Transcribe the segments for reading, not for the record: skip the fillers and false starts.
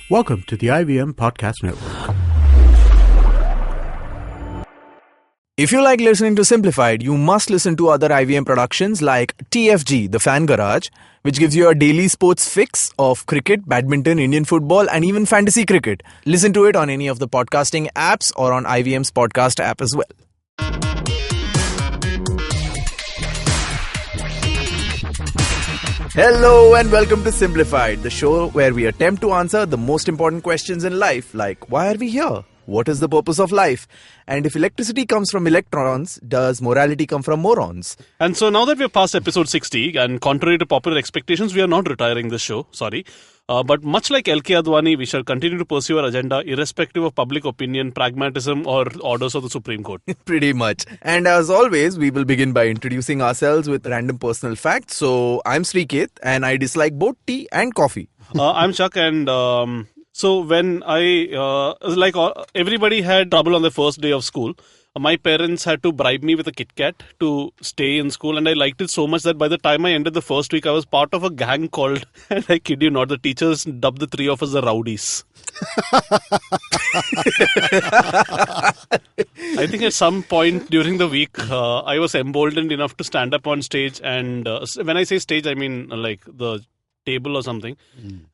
Welcome to the IVM Podcast Network. If you like listening to Simblified, you must listen to other IVM productions like TFG, The Fan Garage, which gives you a daily sports fix of cricket, badminton, Indian football, and even fantasy cricket. Listen to it on any of the podcasting apps or on IVM's podcast app as well. Hello and welcome to Simblified, the show where we attempt to answer the most important questions in life, like why are we here? What is the purpose of life? And if electricity comes from electrons, does morality come from morons? And so now that we're past episode 60, and contrary to popular expectations, we are not retiring this show, but much like LK Advani, we shall continue to pursue our agenda irrespective of public opinion, pragmatism or orders of the Supreme Court. Pretty much. And as always, we will begin by introducing ourselves with random personal facts. So I'm Sriket and I dislike both tea and coffee. I'm Chuck and... So when everybody had trouble on the first day of school, my parents had to bribe me with a Kit Kat to stay in school, and I liked it so much that by the time I ended the first week, I was part of a gang called, and I kid you not, the teachers dubbed the three of us the Rowdies. I think at some point during the week, I was emboldened enough to stand up on stage, and when I say stage, I mean like the table or something,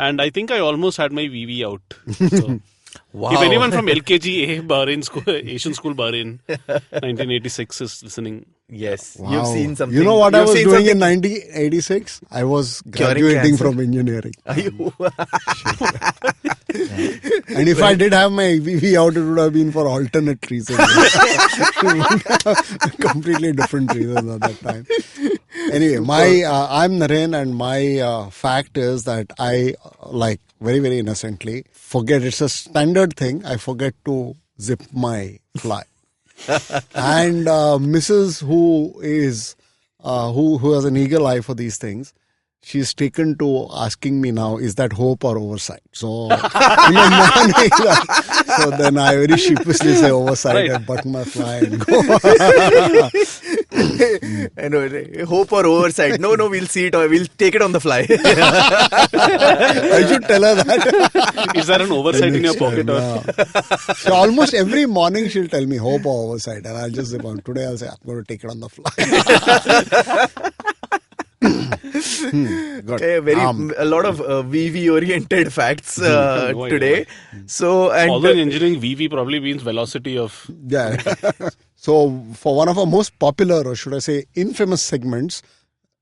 and I think I almost had my VV out. So, wow. If anyone from LKG Bahrain school, Asian School Bahrain 1986 is listening. Yes, wow. You've seen something. You know what I was doing in 1986? I was graduating from engineering. Are you? And if I did have my VV out, it would have been for alternate reasons. Completely different reasons at that time. Anyway, I'm Naren, and my fact is that I, very, very innocently, forget. It's a standard thing. I forget to zip my fly. And Mrs. who has an eagle eye for these things, she's taken to asking me now, is that hope or oversight? So, in the morning, so then I very sheepishly say oversight, right, and button my fly and go. I know, hope or oversight. No, we'll see it or we'll take it on the fly. I should tell her that. Is there an oversight in your pocket? No. So almost every morning she'll tell me hope or oversight, and I'll just say, today I'll say, I'm going to take it on the fly. A lot of VV oriented facts today. So, and although in engineering, VV probably means velocity of. Yeah. So for one of our most popular, or should I say infamous segments,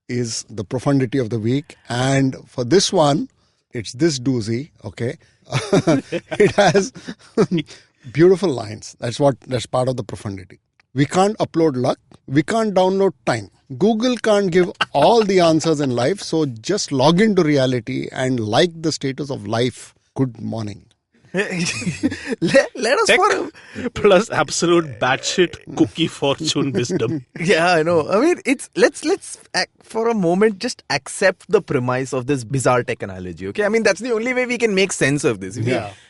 is the profundity of the week. And for this one, it's this doozy. Okay. It has beautiful lines. That's part of the profundity. We can't upload luck. We can't download time. Google can't give all the answers in life, so just log into reality and like the status of life. Good morning. let us Tech plus absolute batshit cookie fortune wisdom. Yeah, I know. I mean, let's for a moment just accept the premise of this bizarre tech analogy. Okay, I mean that's the only way we can make sense of this.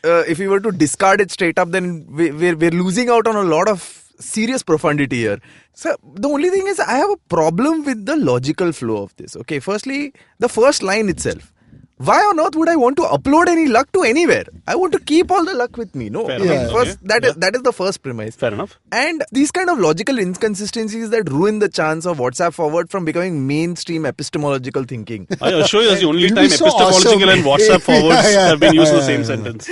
If we were to discard it straight up, then we're losing out on a lot of serious profundity here. So the only thing is I have a problem with the logical flow of this. Okay, firstly, the first line itself. Why on earth would I want to upload any luck to anywhere? I want to keep all the luck with me. No, that is the first premise. Fair enough. And these kind of logical inconsistencies that ruin the chance of WhatsApp forward from becoming mainstream epistemological thinking. I assure you, that's the only time epistemological and WhatsApp forwards have been used in the same sentence.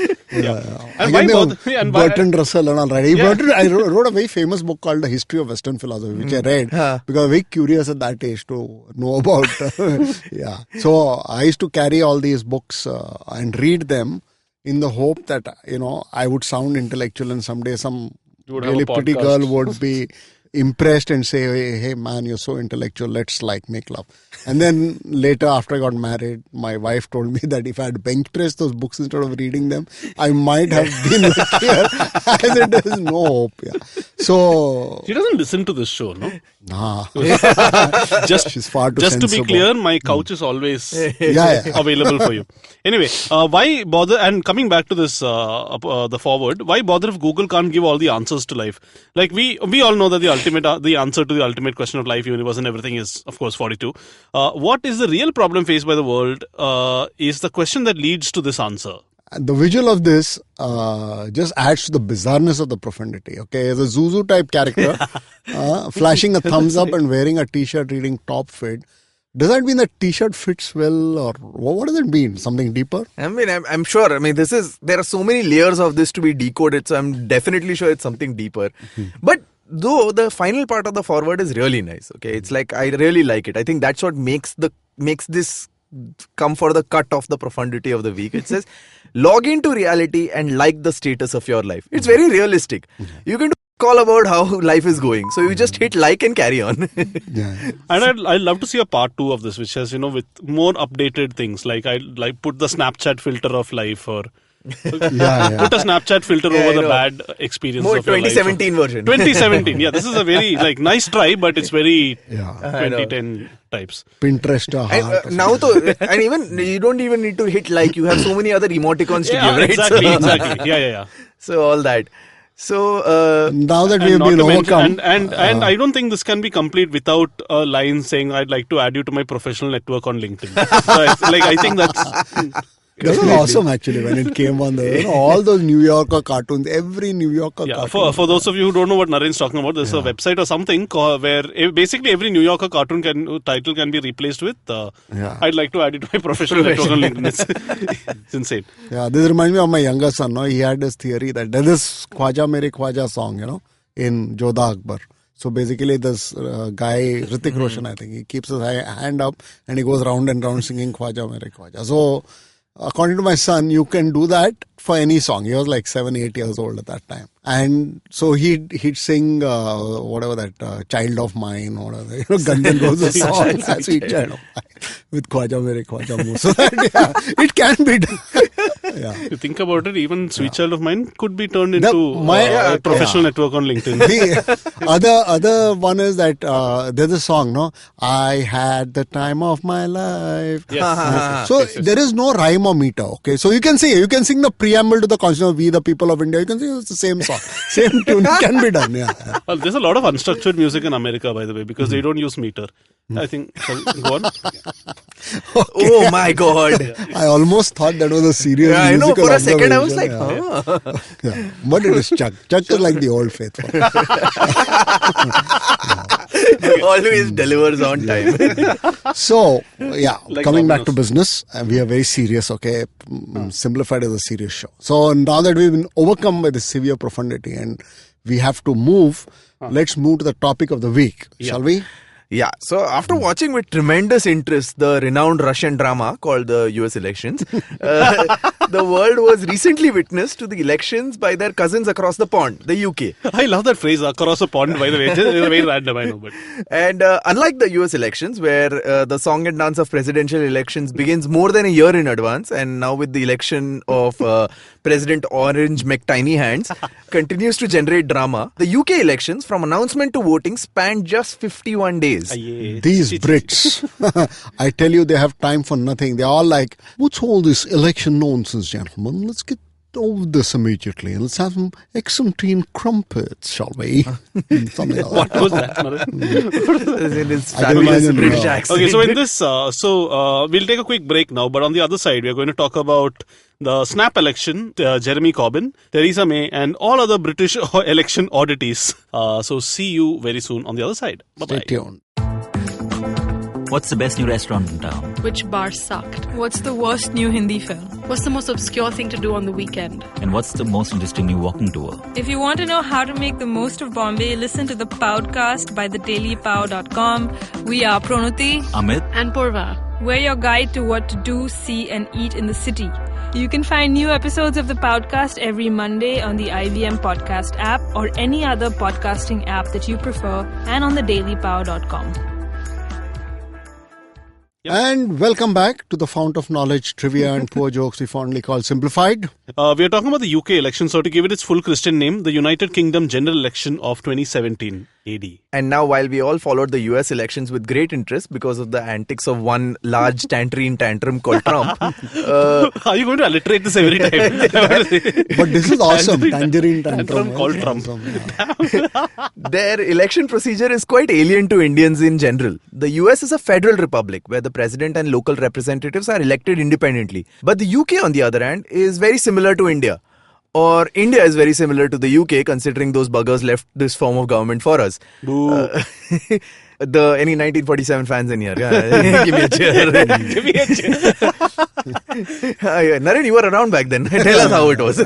And Bertrand Russell and all that. I wrote a very famous book called The History of Western Philosophy, which I read because I was very curious at that age to know about. So I used to carry all these books and read them in the hope that, I would sound intellectual and someday some really pretty girl would be impressed and say, hey man, you're so intellectual, let's make love. And then later, after I got married, my wife told me that if I had bench pressed those books instead of reading them, I might have been luckier, as it is no hope. So she doesn't listen to this show, no? Nah. She's far too sensible. To be clear, my couch is always available for you. Anyway, why bother? And coming back to this, the forward, why bother if Google can't give all the answers to life? Like we all know that the answer to the ultimate question of life, universe, and everything is, of course, 42. What is the real problem faced by the world? Is the question that leads to this answer. And the visual of this just adds to the bizarreness of the profundity. Okay, as a Zuzu type character, flashing a thumbs up and wearing a t-shirt reading top fit. Does that mean that t-shirt fits well, or what does it mean? Something deeper? I mean, I'm sure. I mean, there are so many layers of this to be decoded, so I'm definitely sure it's something deeper. But though the final part of the forward is really nice. Okay, it's like I really like it. I think that's what makes this come for the cut of the profundity of the week. It says, log into reality and like the status of your life. It's very realistic. You can do all about how life is going. So you just hit like and carry on. And I'd love to see a part 2 of this, which has, with more updated things. Like I put the Snapchat filter of life, or put a Snapchat filter over the bad experience of your life. 2017 version. 2017. Yeah, this is a very nice try, but it's very 2010 types. Pinterest. Now, and even you don't even need to hit like. You have so many other emoticons to give, right? Exactly. Yeah. So all that. So now that we have been overcome, and I don't think this can be complete without a line saying, "I'd like to add you to my professional network on LinkedIn." So I think that's. That was awesome actually when it came on all those New Yorker cartoons, every New Yorker cartoon. For those of you who don't know what Naren's talking about, there's a website or something where basically every New Yorker cartoon title can be replaced with I'd like to add it to my professional network on LinkedIn. It's insane. Yeah, this reminds me of my younger son. He had this theory that there's this Khwaja Mere Khwaja song, in Jodha Akbar. So basically this guy, Hrithik Roshan, I think, he keeps his hand up and he goes round and round singing Khwaja Mere Khwaja. So according to my son, you can do that for any song. He was like 7-8 years old at that time. And so he'd sing whatever that Child of Mine, or whatever, Guns N' Roses song, Sweet Child of Mine, with Khwaja Mere Khwaja Mo. So that, it can be done. You think about it, even Sweet Child of Mine could be turned into a professional network on LinkedIn. The other one is that there's a song, no? I had the time of my life. Yes. So there is no rhyme or meter, okay? So you can sing the preamble to the Constitution of We the People of India. You can sing it's the same song. Same tune can be done, Well, there's a lot of unstructured music in America, by the way, because they don't use meter. I think, go on. Oh my God. I almost thought that was a serious I know, for a second I was like, But it is Chuck. Chuck is like the old faithful. Always delivers on time. So, coming back to business, we are very serious, okay? Simplified is a serious show. So now that we've been overcome by the severe profundity and we have to move, let's move to the topic of the week, shall we? Yeah, so after watching with tremendous interest the renowned Russian drama called the US elections, the world was recently witness to the elections by their cousins across the pond, the UK. I love that phrase, across the pond, by the way. It's very random, I know. But. And unlike the US elections, where the song and dance of presidential elections begins more than a year in advance, and now with the election of President Orange McTiny Hands continues to generate drama, the UK elections from announcement to voting spanned just 51 days. These Brits, I tell you, they have time for nothing. They're all like, what's all this election nonsense, gentlemen? Let's get over this immediately. Let's have some excellent tea and crumpets, shall we? Something like what was that? In his fabulous British accent. Okay, so in this, we'll take a quick break now, but on the other side, we're going to talk about the snap election, Jeremy Corbyn, Theresa May, and all other British election oddities. So see you very soon on the other side. Bye-bye. Stay tuned. What's the best new restaurant in town? Which bar sucked? What's the worst new Hindi film? What's the most obscure thing to do on the weekend? And what's the most interesting new walking tour? If you want to know how to make the most of Bombay, listen to the Podcast by thedailypow.com. We are Pronuti, Amit, and Purva. We're your guide to what to do, see, and eat in the city. You can find new episodes of the Podcast every Monday on the IVM Podcast app or any other podcasting app that you prefer, and on thedailypow.com. Yep. And welcome back to the fount of knowledge, trivia and poor jokes we fondly call Simplified. We are talking about the UK election, so to give it its full Christian name, the United Kingdom general election of 2017. AD. And now, while we all followed the US elections with great interest because of the antics of one large tangerine tantrum called Trump. Are you going to alliterate this every time? But this is awesome. Tangerine tantrum called Trump. Awesome, Their election procedure is quite alien to Indians in general. The US is a federal republic where the president and local representatives are elected independently. But the UK, on the other hand, is very similar to India. Or India is very similar to the UK, considering those buggers left this form of government for us. Any 1947 fans in here? Yeah. Give me a cheer. Give me a cheer. Naren, you were around back then. Tell us how it was.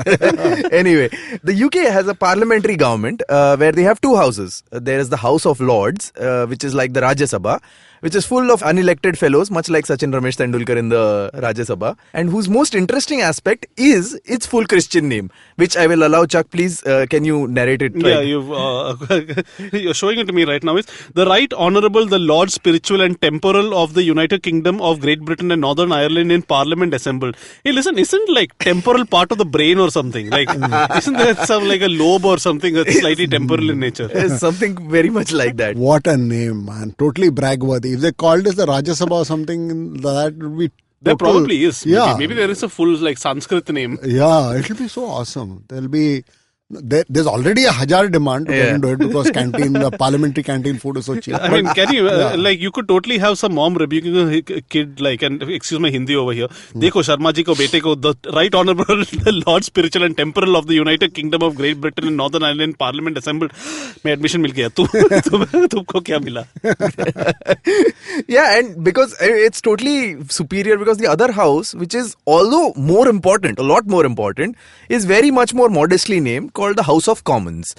Anyway, the UK has a parliamentary government where they have two houses. There is the House of Lords, which is like the Rajya Sabha, which is full of unelected fellows, much like Sachin Ramesh Tendulkar in the Rajya Sabha, and whose most interesting aspect is its full Christian name, which I will allow. Chuck, please, can you narrate it? Yeah, you're showing it to me right now. Is the Right Honourable the Lord Spiritual and Temporal of the United Kingdom of Great Britain and Northern Ireland in Parliament assembled. Hey, listen, isn't like temporal part of the brain or something? Like, isn't there some like a lobe or something that's slightly temporal in nature? It's something very much like that. What a name, man! Totally bragworthy. If they called us the Rajya Sabha or something, that would be. There probably is. Yeah. Maybe there is a full like Sanskrit name. Yeah, it'll be so awesome. There's already a Hajar demand to get into it because the parliamentary canteen food is so cheap. I mean, can you like you could totally have some mom rebuking a kid like, and excuse my Hindi over here. Dekho Sharma ji ko bete ko the Right Honourable the Lord Spiritual and Temporal of the United Kingdom of Great Britain and Northern Ireland Parliament assembled. मैं admission मिल गया. तुमको क्या मिला? Yeah, and because it's totally superior because the other house, which is although more important, a lot more important, is very much more modestly named, called the House of Commons,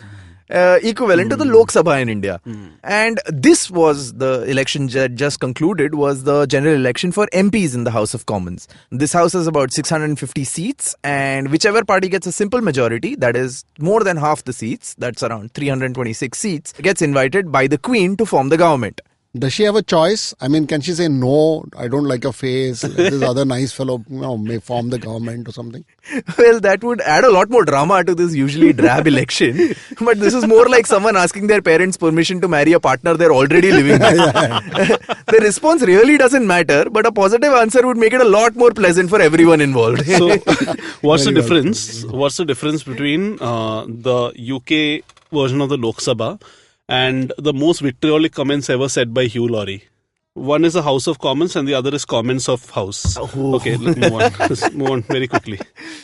equivalent to the Lok Sabha in India. And this was the election just concluded, was the general election for MPs in the House of Commons. This house has about 650 seats, and whichever party gets a simple majority, that is more than half the seats, that's around 326 seats, gets invited by the Queen to form the government. Does she have a choice? I mean, can she say, no, I don't like your face, this other nice fellow may form the government or something? Well, that would add a lot more drama to this usually drab election. But this is more like someone asking their parents' permission to marry a partner they're already living with. The response really doesn't matter, but a positive answer would make it a lot more pleasant for everyone involved. So, what's the difference? What's the difference between the UK version of the Lok Sabha and the most vitriolic comments ever said by Hugh Laurie? One is a House of Commons and the other is Commons of House. Okay, let's move on. Let's move on very quickly.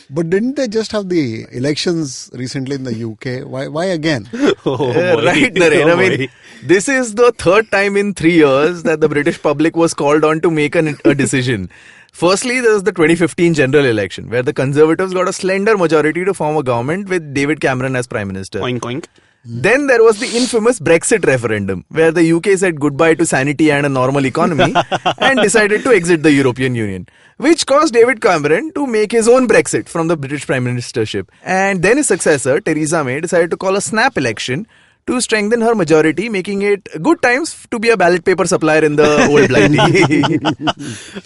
But didn't they just have the elections recently in the UK? Why again? Right, Naren. I mean, this is the third time in 3 years that the British public was called on to make a decision. Firstly, there was the 2015 general election, where the Conservatives got a slender majority to form a government with David Cameron as Prime Minister. Oink, oink. Then there was the infamous Brexit referendum, where the UK said goodbye to sanity and a normal economy and decided to exit the European Union, which caused David Cameron to make his own Brexit from the British Prime Ministership. And then his successor, Theresa May, decided to call a snap election to strengthen her majority, making it good times to be a ballot paper supplier in the old blighty.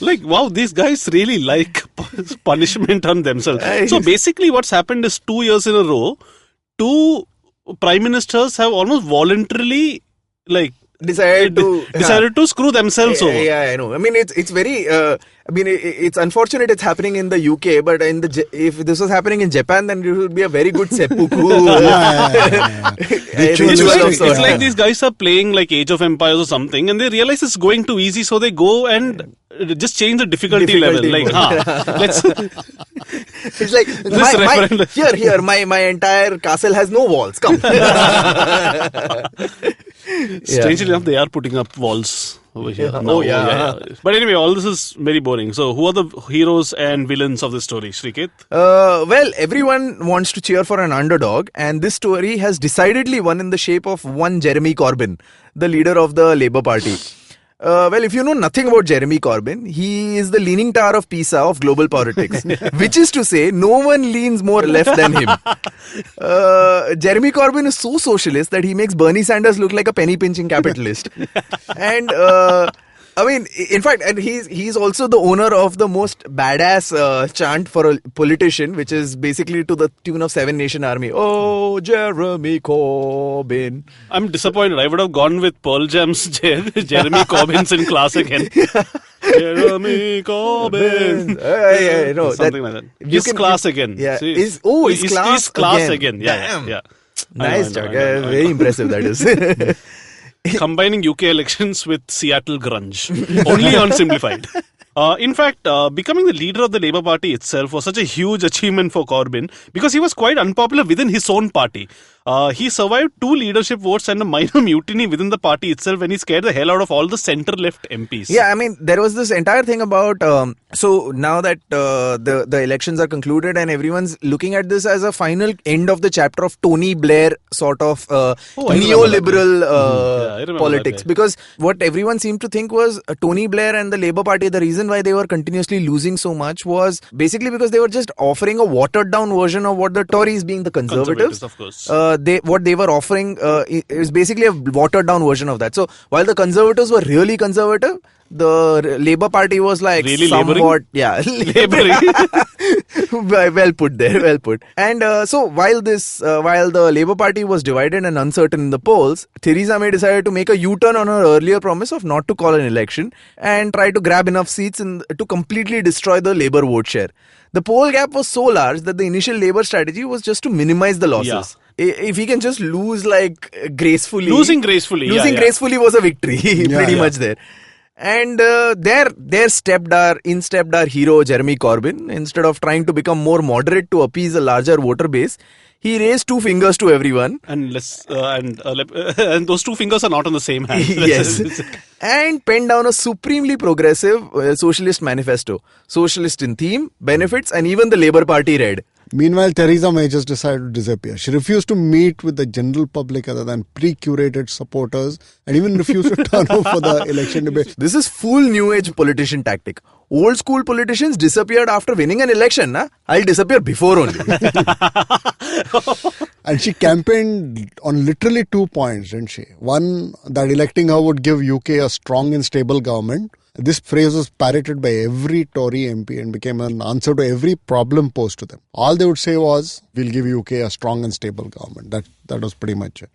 Like, wow, these guys really like punishment on themselves. So basically what's happened is 2 years in a row, two prime ministers have almost voluntarily decided to screw themselves over. Yeah, I know. I mean, it's very. It's unfortunate it's happening in the UK, but if this was happening in Japan, then it would be a very good seppuku. It's like these guys are playing like Age of Empires or something, and they realize it's going too easy, so they go and just change the difficulty level. Like, let's. It's like here, my entire castle has no walls. Come. Strangely enough, they are putting up walls over here. Yeah. But anyway, all this is very boring. So, who are the heroes and villains of this story, Shriketh? Well, everyone wants to cheer for an underdog, and this story has decidedly won in the shape of one Jeremy Corbyn, the leader of the Labour Party. Well, if you know nothing about Jeremy Corbyn, he is the leaning tower of Pisa of global politics, which is to say, no one leans more left than him. Jeremy Corbyn is so socialist that he makes Bernie Sanders look like a penny-pinching capitalist. And I mean, in fact, and he's also the owner of the most badass chant for a politician, which is basically to the tune of Seven Nation Army. Oh, Jeremy Corbyn. I'm disappointed. I would have gone with Pearl Jam's Jeremy Corbyn's in class again. Jeremy Corbyn. No, something like that. His class again. Yeah. See, his class again. Yeah. Nice, Jack. Very impressive, that is. Combining UK elections with Seattle grunge. Only on Simblified. In fact, becoming the leader of the Labour Party itself was such a huge achievement for Corbyn because he was quite unpopular within his own party. He survived 2 leadership votes and a minor mutiny within the party itself when he scared the hell out of all the centre-left MPs. Yeah, I mean, there was this entire thing about... so now that the elections are concluded and everyone's looking at this as a final end of the chapter of Tony Blair sort of neoliberal politics. Because what everyone seemed to think was Tony Blair and the Labour Party, the reason why they were continuously losing so much was basically because they were just offering a watered-down version of what the Tories, being the Conservatives of course. What they were offering is basically a watered down version of that. So while the Conservatives were really conservative, the Labour Party was like really somewhat laboring. Well put there, well put. And so while the Labour Party was divided and uncertain in the polls, Theresa May decided to make a U-turn on her earlier promise of not to call an election and try to grab enough seats to completely destroy the Labour vote share. The poll gap was so large that the initial Labour strategy was just to minimize the losses. Yeah. If he can just lose gracefully. Losing gracefully gracefully was a victory, pretty much there. And there stepped our hero Jeremy Corbyn. Instead of trying to become more moderate to appease a larger voter base, he raised 2 fingers to everyone. And those 2 fingers are not on the same hand. Yes. And penned down a supremely progressive socialist manifesto. Socialist in theme, benefits, and even the Labour Party read. Meanwhile, Theresa May just decided to disappear. She refused to meet with the general public other than pre-curated supporters and even refused to turn up for the election debate. This is full new age politician tactic. Old school politicians disappeared after winning an election. I'll disappear before only. And she campaigned on literally 2 points, didn't she? One, that electing her would give UK a strong and stable government. This phrase was parroted by every Tory MP and became an answer to every problem posed to them. All they would say was, we'll give UK a strong and stable government. That was pretty much it.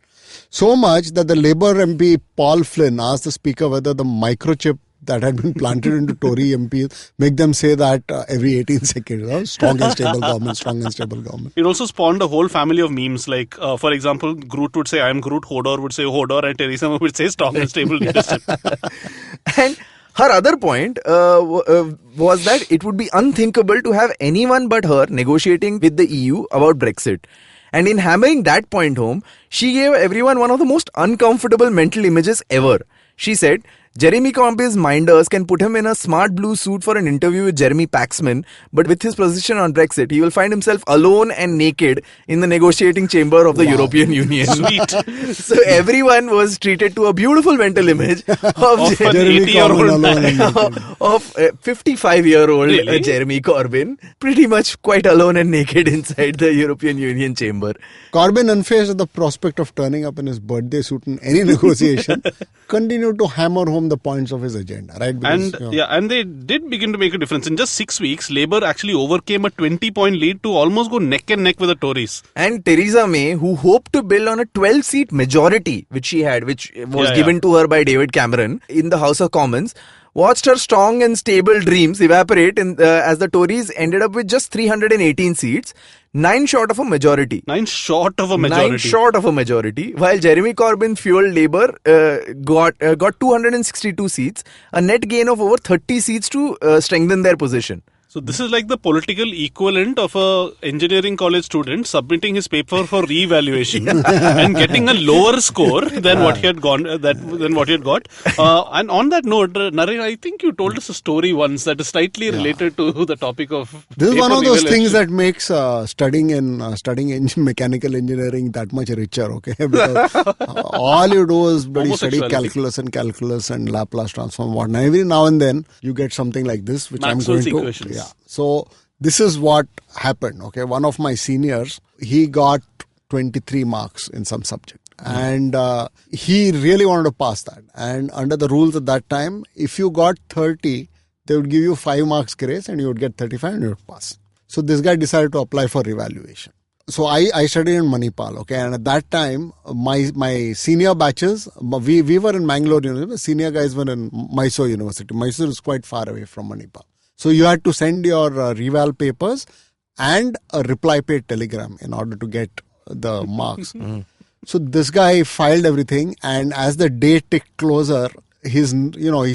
So much that the Labour MP Paul Flynn asked the Speaker whether the microchip that had been planted into Tory MPs make them say that every 18 seconds. Strong and stable government, strong and stable government. It also spawned a whole family of memes. Like, for example, Groot would say, I am Groot, Hodor would say Hodor, and Theresa May would say strong and stable leadership. And her other point was that it would be unthinkable to have anyone but her negotiating with the EU about Brexit. And in hammering that point home, she gave everyone one of the most uncomfortable mental images ever. She said, Jeremy Corbyn's minders can put him in a smart blue suit for an interview with Jeremy Paxman, but with his position on Brexit, he will find himself alone and naked in the negotiating chamber of the European Union. Sweet. So everyone was treated to a beautiful mental image of an 80-year-old of 55-year-old really? Jeremy Corbyn, pretty much quite alone and naked inside the European Union chamber. Corbyn, unfazed at the prospect of turning up in his birthday suit in any negotiation, continued to hammer home the points of his agenda, right? Because, and they did begin to make a difference. In just 6 weeks, Labour actually overcame a 20-point lead to almost go neck and neck with the Tories. And Theresa May, who hoped to build on a 12-seat majority, which was given to her by David Cameron in the House of Commons, watched her strong and stable dreams evaporate as the Tories ended up with just 318 seats, 9 short of a majority. 9 short of a majority. 9 short of a majority. While Jeremy Corbyn fueled Labour got 262 seats, a net gain of over 30 seats to strengthen their position. So this is like the political equivalent of a engineering college student submitting his paper for re-evaluation and getting a lower score than what he had got. And on that note, Naren, I think you told us a story once that is slightly related to the topic of. This is one of those things that makes studying mechanical engineering that much richer. Okay, because all you do is study calculus and Laplace transform. Every now and then you get something like this, which Maxwell's I'm going equations. to. So this is what happened. Okay, one of my seniors, he got 23 marks in some subject, And he really wanted to pass that. And under the rules at that time, if you got 30, they would give you 5 marks grace and you would get 35 and you would pass. So this guy decided to apply for revaluation. So I studied in Manipal, okay, and at that time, my senior batches, we were in Mangalore University, senior guys were in Mysore University. Mysore is quite far away from Manipal. So you had to send your reval papers and a reply paid telegram in order to get the marks. So this guy filed everything, and as the day ticked closer, he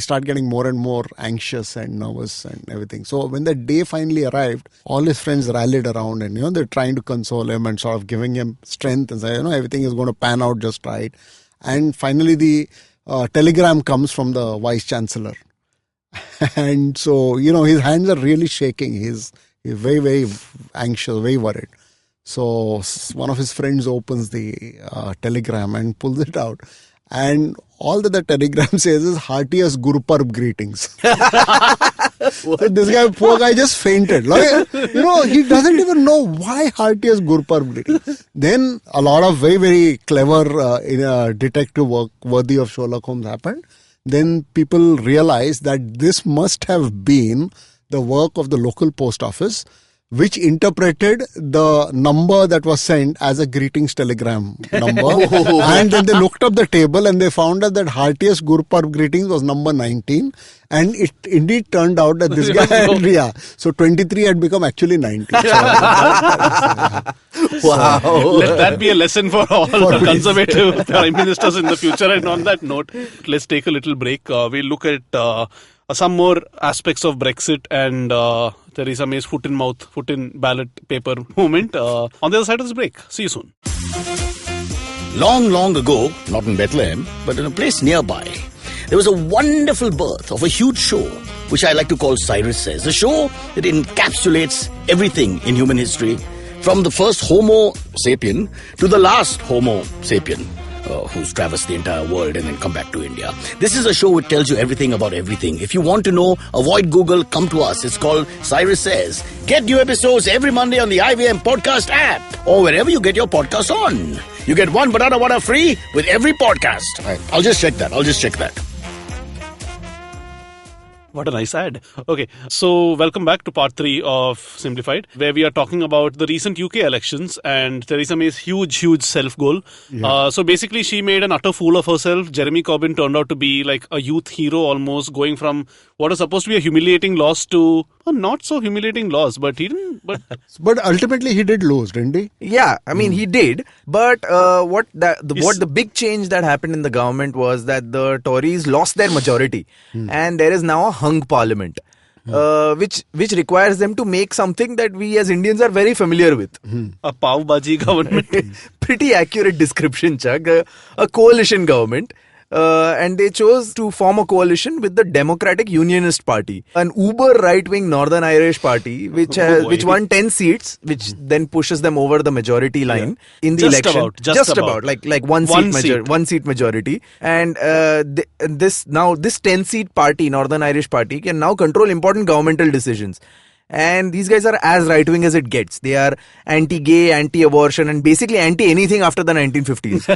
started getting more and more anxious and nervous and everything. So when the day finally arrived, all his friends rallied around and, they're trying to console him and sort of giving him strength and say, everything is going to pan out just right. And finally the telegram comes from the vice chancellor. And so, his hands are really shaking. He's very, very anxious, very worried. So one of his friends opens the telegram and pulls it out. And all that the telegram says is heartiest Guru Parv greetings. So this guy, poor guy, just fainted. He doesn't even know why heartiest Guru Parv greetings. Then a lot of very, very clever detective work worthy of Sherlock Holmes happened. Then people realized that this must have been the work of the local post office, which interpreted the number that was sent as a greetings telegram number. And then they looked up the table and they found out that heartiest Guru Parv greetings was number 19. And it indeed turned out that this guy, so 23 had become actually 19. So wow. Let that be a lesson for all the conservative prime ministers in the future. And on that note, let's take a little break. We'll look at some more aspects of Brexit and Theresa May's foot in ballot paper moment on the other side of this break. See you soon. Long, long ago, not in Bethlehem, but in a place nearby, there was a wonderful birth of a huge show, which I like to call Cyrus Says, a show that encapsulates everything in human history, from the first Homo sapien to the last Homo sapien, who's traversed the entire world and then come back to India. This is a show which tells you everything about everything. If you want to know, avoid Google, come to us. It's called Cyrus Says. Get new episodes every Monday on the IVM podcast app or wherever you get your podcasts on. You get one banana free with every podcast. Right. I'll just check that. What a nice ad. Okay, so welcome back to part 3 of Simblified, where we are talking about the recent UK elections and Theresa May's huge self-goal. Yeah. So basically, she made an utter fool of herself. Jeremy Corbyn turned out to be like a youth hero almost, going from what was supposed to be a humiliating loss to a not so humiliating loss. But he didn't. But ultimately, he did lose, didn't he? Yeah, I mean, he did. But what the big change that happened in the government was that the Tories lost their majority, and there is now a hung parliament, which requires them to make something that we as Indians are very familiar with. A pav bhaji government. Pretty accurate description, Chuck. A coalition government. And they chose to form a coalition with the Democratic Unionist Party, an uber right-wing Northern Irish party, which won 10 seats, which then pushes them over the majority line in the election. Just about, like one seat majority. And this 10-seat party, Northern Irish Party, can now control important governmental decisions. And these guys are as right-wing as it gets. They are anti-gay, anti-abortion, and basically anti-anything after the 1950s.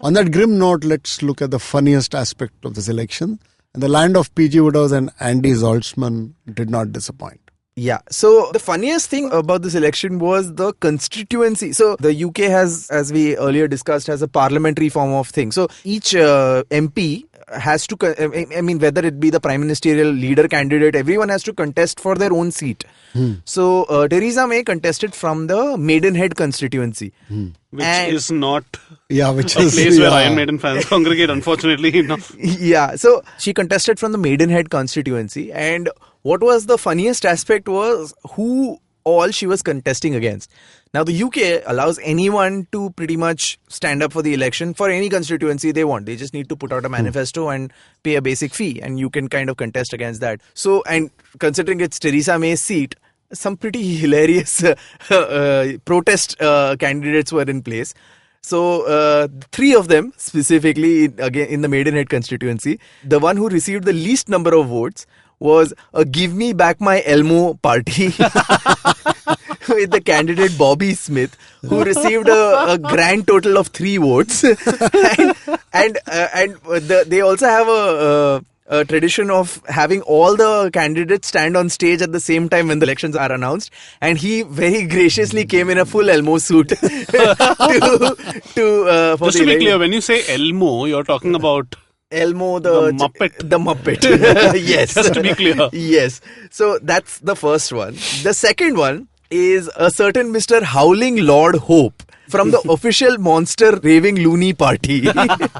On that grim note, let's look at the funniest aspect of this election. And the land of PG Widows and Andy Zaltzman did not disappoint. Yeah. So the funniest thing about this election was the constituency. So the UK has, as we earlier discussed, has a parliamentary form of thing. So each MP has to, whether it be the prime ministerial leader candidate, everyone has to contest for their own seat. So Theresa May contested from the Maidenhead constituency. Which is not a place where Iron Maiden fans congregate, unfortunately enough. Yeah, so she contested from the Maidenhead constituency, and what was the funniest aspect was who all she was contesting against. Now, the UK allows anyone to pretty much stand up for the election for any constituency they want. They just need to put out a manifesto and pay a basic fee, and you can kind of contest against that. So, and considering it's Theresa May's seat, some pretty hilarious protest candidates were in place. So, 3 of them specifically, again in the Maidenhead constituency, the one who received the least number of votes was a Give Me Back My Elmo party. with the candidate Bobby Smith, who received a grand total of 3 votes. They also have a tradition of having all the candidates stand on stage at the same time when the elections are announced, and he very graciously came in a full Elmo suit. Just to be clear, when you say Elmo, you're talking about Elmo the Muppet. The Muppet. Yes. Just to be clear. Yes. So that's the first one. The second one is a certain Mr. Howling Lord Hope from the official monster raving loony party. Gotta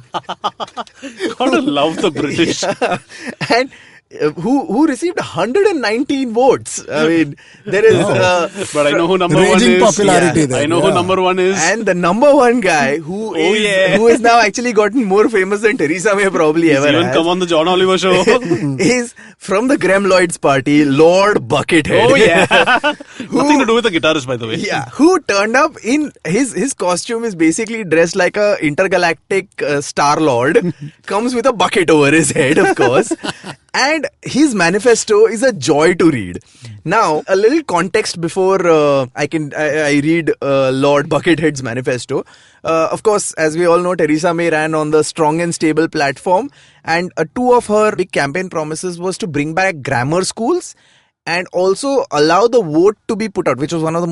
love the British. Yeah. And who received 119 votes. I mean, there is... but I know who number one is. Popularity there. I know who number one is. And the number one guy who is now actually gotten more famous than Theresa May probably ever even has. Come on the John Oliver show. Is from the Gremloids party, Lord Buckethead. Oh yeah. Nothing to do with the guitarist, by the way. Yeah. Who turned up in his costume is basically dressed like a intergalactic Star-Lord. Comes with a bucket over his head, of course. And his manifesto is a joy to read. Now, a little context before I read Lord Buckethead's manifesto. Of course, as we all know, Theresa May ran on the Strong and Stable platform, and 2 of her big campaign promises was to bring back grammar schools and also allow the vote to be put out, which was one of the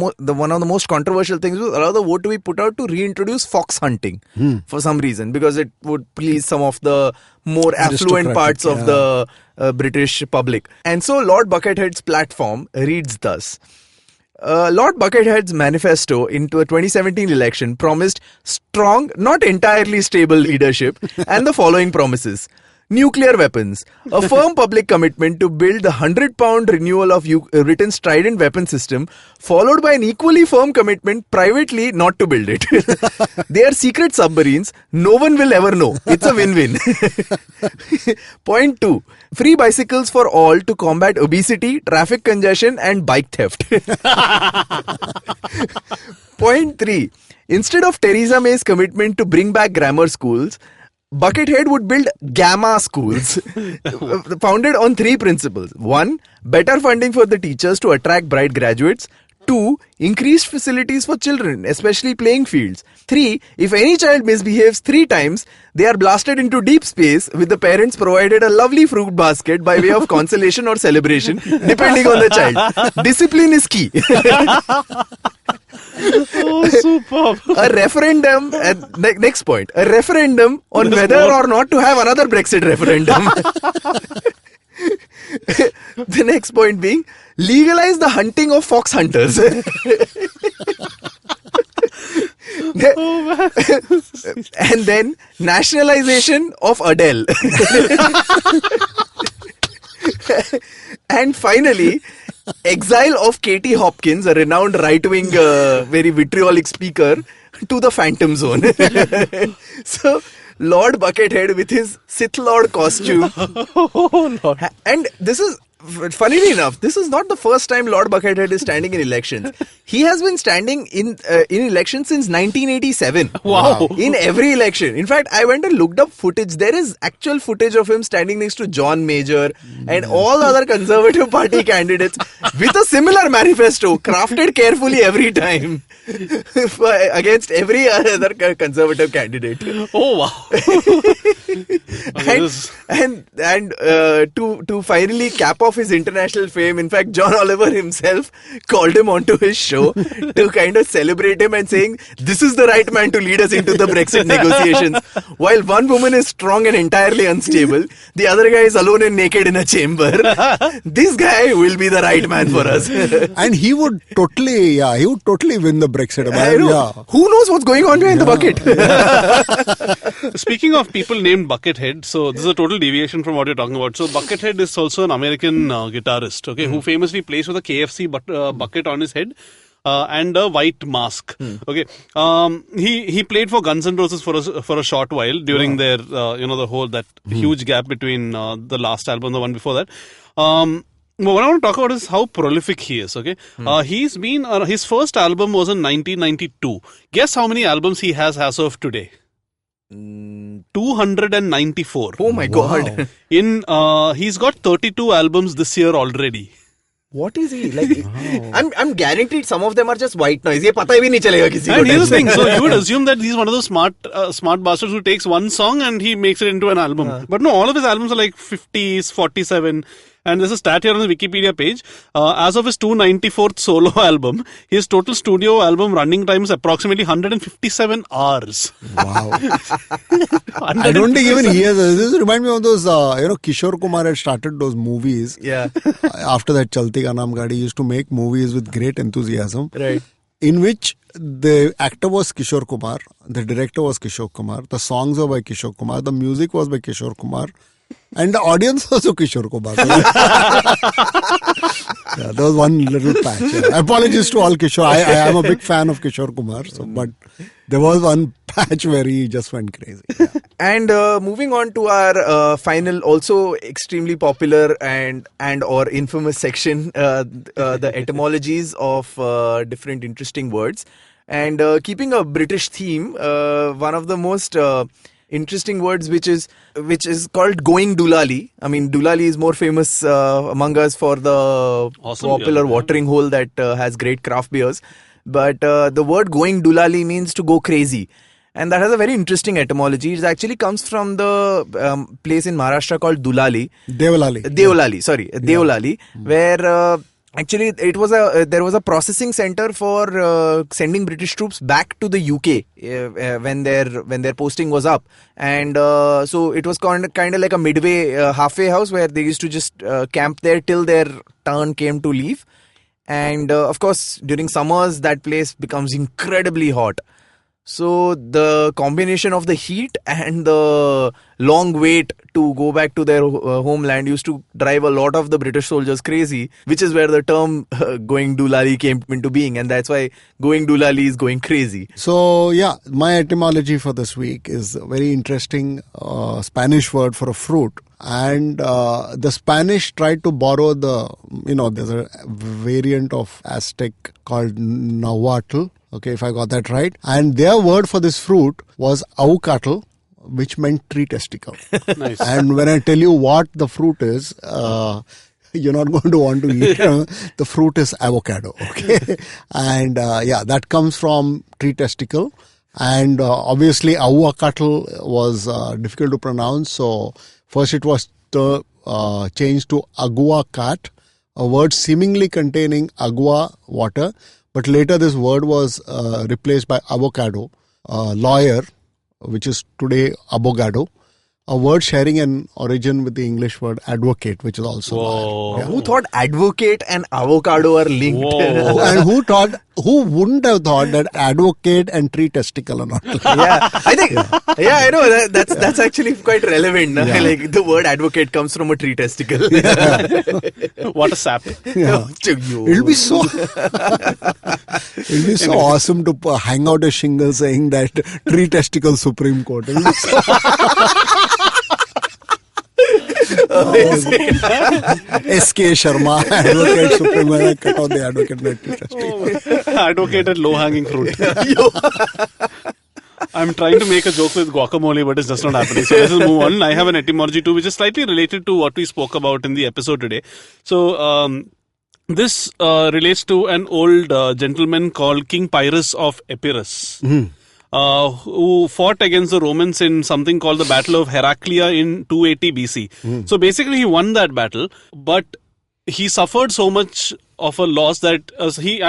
most controversial things, was allow the vote to be put out to reintroduce fox hunting for some reason, because it would please some of the more affluent parts of the British public. And so Lord Buckethead's platform reads thus. Lord Buckethead's manifesto into a 2017 election promised strong, not entirely stable leadership and the following promises. Nuclear weapons. A firm public commitment to build the 100-pound renewal of Britain's Trident weapon system, followed by an equally firm commitment privately not to build it. They are secret submarines. No one will ever know. It's a win-win. Point 2. Free bicycles for all to combat obesity, traffic congestion and bike theft. Point 3. Instead of Theresa May's commitment to bring back grammar schools, Buckethead would build Gamma schools, founded on 3 principles. 1. Better funding for the teachers to attract bright graduates. 2. Increased facilities for children, especially playing fields. 3. If any child misbehaves 3 times, they are blasted into deep space with the parents provided a lovely fruit basket by way of consolation or celebration, depending on the child. Discipline is key. Oh, superb. A referendum, next point, a referendum on whether or not to have another Brexit referendum. The next point being, legalize the hunting of fox hunters. And then, nationalization of Adele. And finally, exile of Katie Hopkins, a renowned right-wing, very vitriolic speaker, to the Phantom Zone. So, Lord Buckethead with his Sith Lord costume. Oh, Lord. And this is, funnily enough, this is not the first time Lord Buckethead is standing in elections. He has been standing in elections since 1987. Wow. In every election. In fact, I went and looked up footage. There is actual footage of him standing next to John Major and all other Conservative Party candidates with a similar manifesto, crafted carefully every time against every other Conservative candidate. Oh, wow. And to finally cap off his international fame, in fact, John Oliver himself called him onto his show to kind of celebrate him and saying, this is the right man to lead us into the Brexit negotiations. While one woman is strong and entirely unstable, the other guy is alone and naked in a chamber. This guy will be the right man for us. And he would totally win the Brexit. I know. Yeah. Who knows what's going on behind the bucket? Speaking of people named Buckethead, so this is a total deviation from what you're talking about. So Buckethead is also an American guitarist, okay, who famously plays with a KFC bucket on his head. And a white mask. Okay, he played for Guns N' Roses for a short while during their the whole that huge gap between the last album and the one before that. What I want to talk about is how prolific he is. Okay, he's been his first album was in 1992. Guess how many albums he has as of today? 294. Oh my God! He's got 32 albums this year already. What is he like? I'm guaranteed some of them are just white noise. ये पता ही भी नहीं चलेगा किसी को. And here's the thing. So you would assume that he's one of those smart bastards who takes one song and he makes it into an album. But no, all of his albums are like 50s, 47. And there's a stat here on his Wikipedia page. As of his 294th solo album, his total studio album running time is approximately 157 hours. Wow. I don't think even he has. This reminds me of those, Kishore Kumar had started those movies. Yeah. After that, Chalti Ka Naam Gaadi used to make movies with great enthusiasm. Right. In which the actor was Kishore Kumar, the director was Kishore Kumar, the songs were by Kishore Kumar, the music was by Kishore Kumar. And the audience also Kishore Kumar. Yeah, there was one little patch. Yeah. Apologies to all Kishore. I am a big fan of Kishore Kumar. But there was one patch where he just went crazy. Yeah. And moving on to our final, also extremely popular and or infamous section, the etymologies of different interesting words. And keeping a British theme, one of the most interesting words which is called going doolally. I mean, doolally is more famous among us for the popular watering hole that has great craft beers. But the word going doolally means to go crazy. And that has a very interesting etymology. It actually comes from the place in Maharashtra called Dulali. Deolali, where actually it was there was a processing center for sending British troops back to the UK when their posting was up. And so it was kind of like a midway, halfway house where they used to just camp there till their turn came to leave. And of course, during summers, that place becomes incredibly hot. So the combination of the heat and the long wait to go back to their homeland used to drive a lot of the British soldiers crazy, which is where the term going doolally came into being. And that's why going doolally is going crazy. So yeah, my etymology for this week is a very interesting Spanish word for a fruit. And the Spanish tried to borrow there's a variant of Aztec called Nahuatl. Okay, if I got that right. And their word for this fruit was aguacatl, which meant tree testicle. Nice. And when I tell you what the fruit is, you're not going to want to eat it. The fruit is avocado. Okay. And that comes from tree testicle. And obviously, aguacatl was difficult to pronounce. So first it was changed to aguacat, a word seemingly containing agua, water. But later this word was replaced by avocado, lawyer, which is today abogado, a word sharing an origin with the English word advocate, which is also lawyer. Yeah. Who thought advocate and avocado are linked? And who wouldn't have thought that advocate and tree testicle are not linked? Yeah, I think. Yeah, I know that's actually quite relevant. Yeah. Like the word advocate comes from a tree testicle. Yeah. What a sap! Yeah. It'll be so awesome to hang out a shingle saying that tree testicle Supreme Court. S.K. Sharma, advocate supreme, cut out the advocate. Advocate at low-hanging fruit. I'm trying to make a joke with guacamole, but it's just not happening. So let's just move on. I have an etymology too, which is slightly related to what we spoke about in the episode today. So this relates to an old gentleman called King Pyrrhus of Epirus. Mm-hmm. Who fought against the Romans in something called the Battle of Heraclea in 280 BC. Mm. So basically he won that battle, but he suffered so much of a loss that he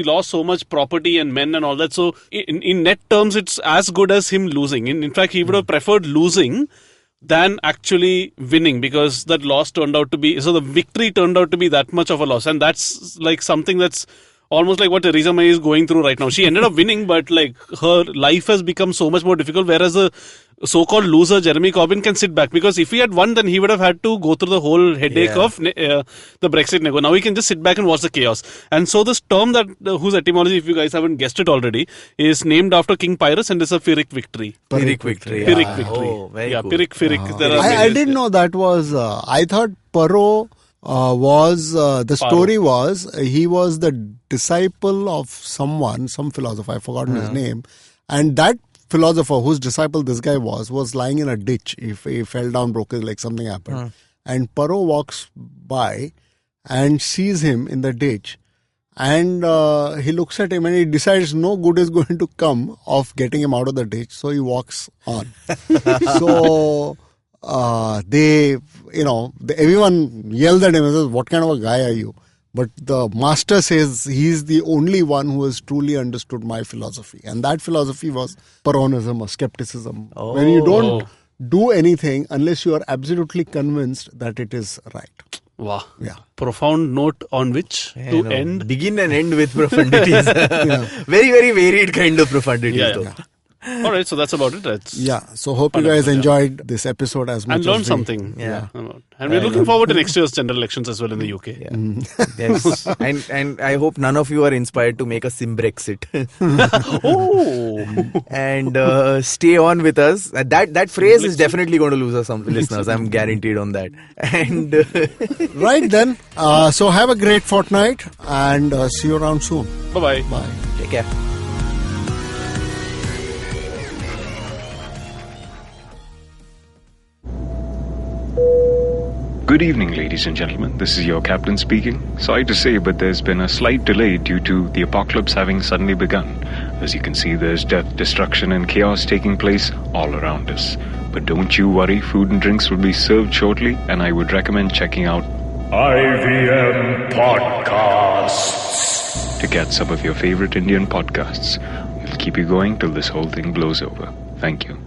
lost so much property and men and all that. So in net terms, it's as good as him losing. In fact, he would have preferred losing than actually winning, because that loss turned out to be, so the victory turned out to be that much of a loss. And that's like something that's almost like what Theresa May is going through right now. She ended up winning, but like her life has become so much more difficult, whereas the so-called loser Jeremy Corbyn can sit back, because if he had won, then he would have had to go through the whole headache of the Brexit nego. Now he can just sit back and watch the chaos. And so this term that whose etymology, if you guys haven't guessed it already, is named after King Pyrrhus, and is a Pyrrhic victory. Pyrrhic victory. Pyrrhic victory. Oh, very cool. Pyrrhic. I didn't know that was. I thought Paro was the story was he was the disciple of someone, some philosopher. I've forgotten his name, and that philosopher whose disciple this guy was lying in a ditch. He fell down, broke his leg, something happened, and Paro walks by and sees him in the ditch. And he looks at him and he decides no good is going to come of getting him out of the ditch. So he walks on. So everyone yelled at him and says, what kind of a guy are you? But the master says he's the only one who has truly understood my philosophy. And that philosophy was Peronism or skepticism. When you don't do anything unless you are absolutely convinced that it is right. Wow. Yeah. Profound note on which to end. Begin and end with profundities. Very, very varied kind of profundities though. Yeah. All right, so that's about it. So hope you guys enjoyed this episode as much and learned something. Yeah. And we're looking forward to next year's general elections as well in the UK. Yes. and I hope none of you are inspired to make a Simbrexit. And stay on with us. That phrase is definitely going to lose us some listeners. I'm guaranteed on that. And right then. So have a great fortnight and see you around soon. Bye-bye. Bye. Take care. Good evening, ladies and gentlemen. This is your captain speaking. Sorry to say, but there's been a slight delay due to the apocalypse having suddenly begun. As you can see, there's death, destruction, and chaos taking place all around us. But don't you worry, food and drinks will be served shortly, and I would recommend checking out IVM Podcasts to get some of your favorite Indian podcasts. We'll keep you going till this whole thing blows over. Thank you.